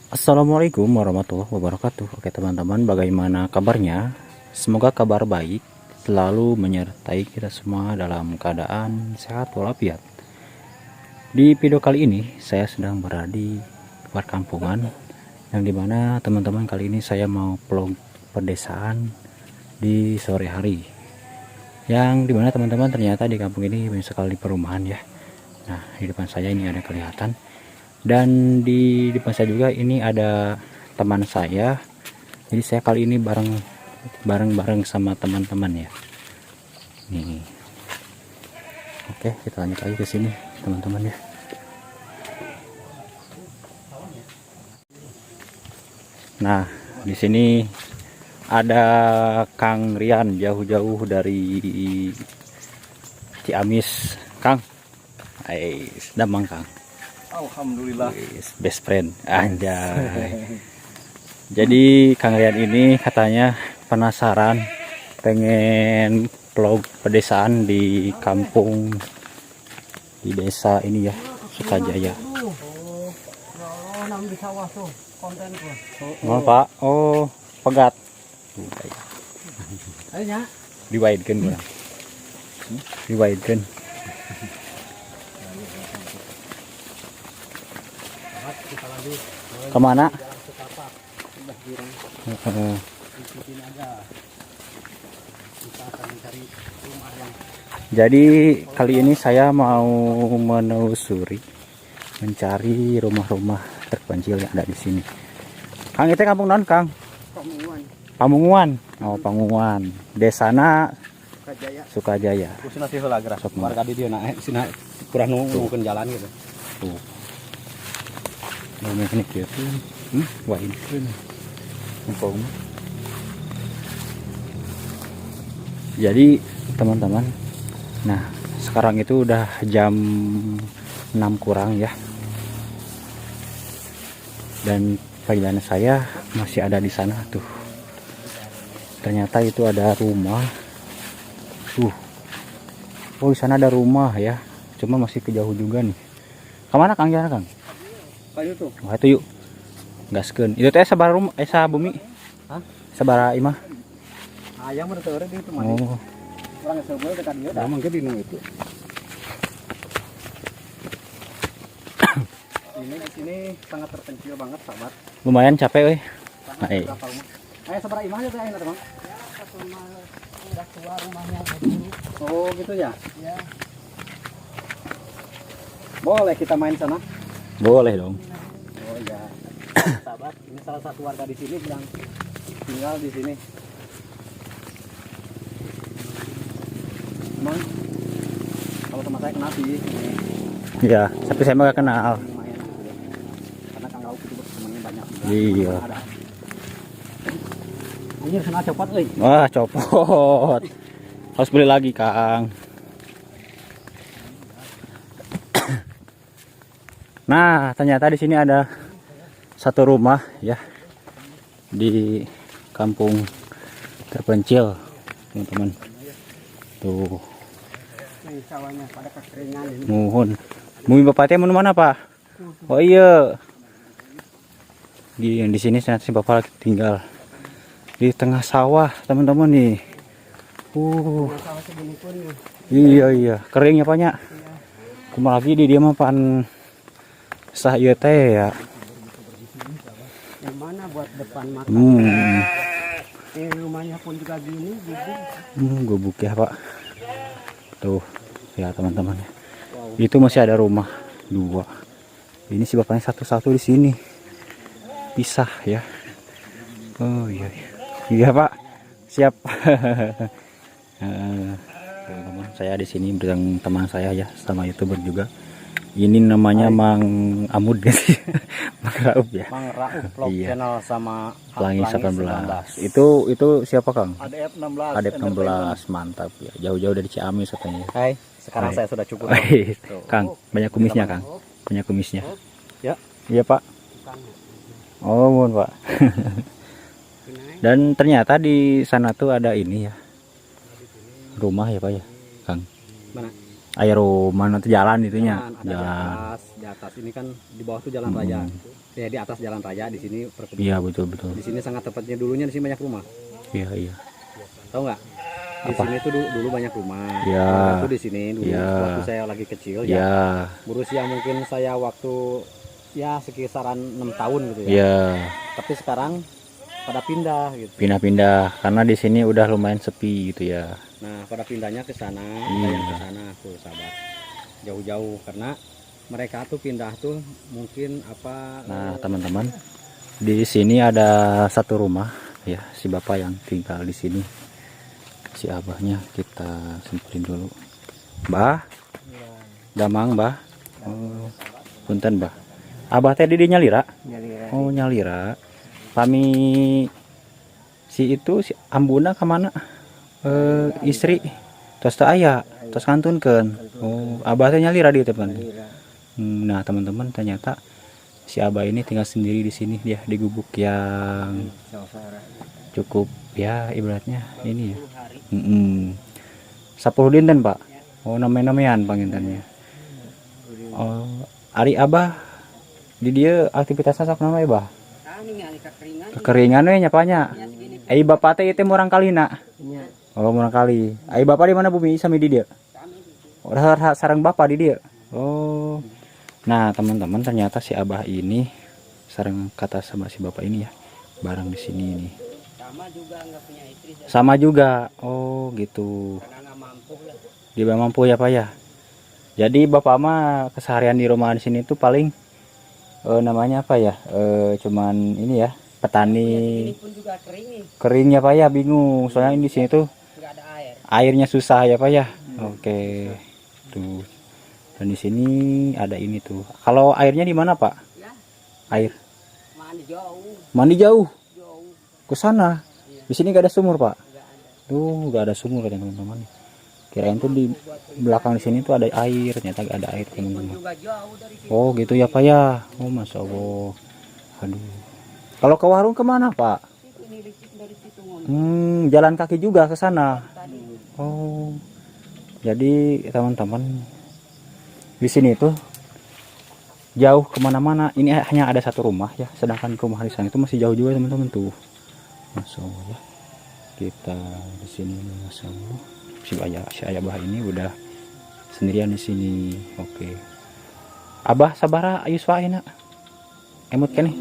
Assalamualaikum warahmatullahi wabarakatuh. Oke teman-teman, bagaimana kabarnya? Semoga kabar baik selalu menyertai kita semua dalam keadaan sehat walafiat. Di video kali ini saya sedang berada di perkampungan, yang dimana teman-teman kali ini saya mau vlog pedesaan di sore hari. Yang dimana teman-teman ternyata di kampung ini banyak sekali perumahan ya. Nah, di depan saya ini ada kelihatan. Dan di depan saya juga ini ada teman saya. Jadi saya kali ini bareng sama teman-teman ya. Nih. Oke, kita lanjut lagi ke sini, teman-teman ya. Nah, di sini ada Kang Rian jauh-jauh dari Ciamis, Kang. Damang Kang. Alhamdulillah. Best friend anjay. Jadi Kang Rian ini katanya penasaran pengen vlog pedesaan di kampung di desa ini ya, Sukajaya. Oh, Pak. Oh, pegat. Diwaidkeun kurang. Diwaidkeun. Kemana? Jadi kali ini saya mau mencari rumah-rumah terpencil yang ada di sini. Kang, itu kampung non, Kang? Pamunguan. Oh, Pamunguan. Desana Sukajaya. Kusina sih heula gerak. Warga di dieu naik sina kurang nunggukeun jalan gitu. Tuh. Mau mekanik gitu. Wah, ini keren. Jadi teman-teman, nah sekarang itu udah jam 6 kurang ya, dan perjalanan saya masih ada di sana tuh. Ternyata itu ada rumah oh di sana ada rumah ya, cuma masih kejauh juga nih. Kemana Kang jalan Kang? Kayu tuh. Wah itu yuk gaskeun. Itu teh sabara rumah bumi? Hah? Sabara imah? Ayam mah teu eureun di itu mah. Oh. Urang sebeul dekat dieu dah mangke di nu itu. Ini di sini sangat terpencil banget, sahabat. Lumayan capek euy. Ayo sabaraha imah aja teh ayeuna, Bang? Udah tua rumahnya dulu. Oh, gitu ya? Iya. Boleh kita main sana? Boleh dong. Oh ya. Sahabat, ini salah satu warga di sini yang tinggal di sini. Emang kalau sama saya kenal sih. Iya, tapi saya mah gak kenal. Lumayan gitu ya. Karena Kang Rauf itu temannya banyak juga. Iya. Ini sana copot euy. Wah, copot. Harus beli lagi, Kang. Nah, ternyata di sini ada satu rumah ya di kampung terpencil, teman-teman. Tuh. Ini sawahnya pada kekeringan ini. Mohon. Bumi bapaknya mana, Pak? Oh iya. Di sini si bapak lagi tinggal di tengah sawah, teman-teman nih. Sawah segini pun Iya, kering ya, Pak nya. Kumaha lagi di dia mah pan sah ieu teh ya. yang mana buat depan mata. Rumahnya pun juga gini, Gubuk ya, Pak. Tuh, ya teman-teman. Wow. Itu masih ada rumah 2. Ini si bapaknya satu-satu di sini. Pisah ya. Oh iya. Iya, Pak. Siap. Teman-teman, saya di sini bersama teman saya ya, sama YouTuber juga. Ini namanya Mang Amud gitu. Mang Rauf ya. Mang Rauf vlog channel sama Pelangi 19. Itu siapa, Kang? ADF 16. ADF 16, mantap ya. Jauh-jauh dari Ciamis katanya. Hai, sekarang saya sudah cukup. Kang, banyak kumisnya, Kang. Banyak kumisnya. Ya. Iya, Pak. Oh, mohon, Pak. Dan ternyata di sana tuh ada ini ya. Rumah ya, Pak ya, Kang. Mana? Air mana tuh jalan itunya. Jalan, ada di atas ini kan di bawah tuh jalan raya. Ya di atas jalan raya, di sini perkebunan. Iya betul. Di sini sangat tepatnya, dulunya di sini banyak rumah. Iya. Tahu nggak? Di sini tuh dulu banyak rumah. Iya. Itu di sini dulu waktu saya lagi kecil ya. Iya. Berusia mungkin saya waktu ya sekitaran 6 tahun gitu ya. Iya. Tapi sekarang pada pindah gitu. Pindah-pindah karena di sini udah lumayan sepi gitu ya. Nah, pada pindahnya ke sana, Iya. yang ke sana tuh sahabat. Jauh-jauh karena mereka tuh pindah tuh mungkin apa. Nah, teman-teman, di sini ada satu rumah ya, si bapak yang tinggal di sini. Si abahnya kita semperin dulu. Mbah, damang mbah. Oh, punten mbah. Abah teh di nyalira? Oh, nyalira. Kami si itu si ambuna kemana? Istri. Tos teu aya, tos kantunkeun. Oh, abah teh nyalira di teman. Nah, teman-teman, ternyata si abah ini tinggal sendiri di sini, dia di gubuk yang cukup ya ibaratnya ini ya. 10 dinten, Pak. Oh, namanya-namayan pangintennya. Oh, ari abah di dia aktivitasnya sok nama abah. Kekeringan we nyapanya. Ai bapak teh teh murang kalina. Oh, murang kali. Ai bapak di mana bumi sami di dia? Oh, sareng bapak di dia. Oh. Nah, teman-teman, ternyata si abah ini sareng kata sama si bapak ini ya. Barang di sini ini. Sama juga. Oh, gitu. Dia nggak mampu ya, Pak ya. Jadi bapak mah keseharian di rumah di sini tuh paling namanya apa ya? Cuman ini ya, petani. Keringnya Pak ya, bingung. Soalnya di sini tuh airnya susah ya Pak ya. Oke. Tuh. Dan di sini ada ini tuh. Kalau airnya di mana Pak? Air. Mandi jauh. Ke sana. Di sini gak ada sumur Pak. Tuh gak ada sumur kan teman-teman. Kirain tuh di belakang di sini tuh ada air. Ternyata gak ada air teman-teman. Oh gitu ya Pak ya. Oh Masya Allah. Aduh. Kalau ke warung kemana Pak? Jalan kaki juga ke sana. Oh. Jadi teman-teman, di sini tuh jauh kemana-mana. Ini hanya ada satu rumah ya, sedangkan rumah di sana itu masih jauh juga teman-teman tuh. Masya Allah ya. Kita di sini Masya Allah. Si ayah ini udah sendirian di sini. Oke. Abah sabara Yuswa enak. Emut kan nih?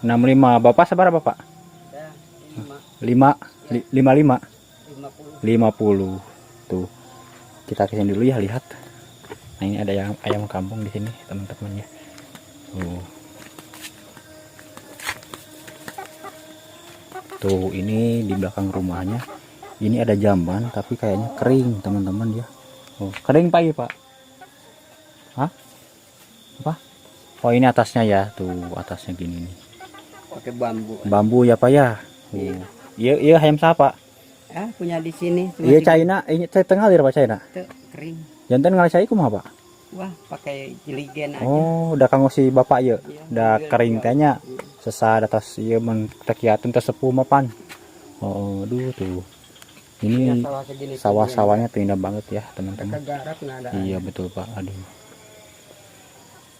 65. Bapak sabara Bapak? 55. 50 tuh. Kita kesini dulu ya, lihat. Nah, ini ada ayam kampung di sini teman-teman ya. Tuh ini di belakang rumahnya ini ada jamban tapi kayaknya kering teman-teman ya. Oh, kering pagi Pak. Hah? Apa? Oh ini atasnya ya, tuh atasnya gini nih. Pakai bambu. Bambu ya Pak ya. Iya ayam siapa? Punya di sini. Iya China, ini tengah lir Pak China. Kering. Jantan ngalai kumaha Pak? Wah, pakai jeligen aja. Oh, udah kanggo si bapak ya. Udah kering tanya. Sesar atas ieu mun kegiatan tesepuh mapan. Oh, aduh tuh. Ini sawah-sawahnya tuh indah banget ya, teman-teman. Iya betul Pak. Aduh.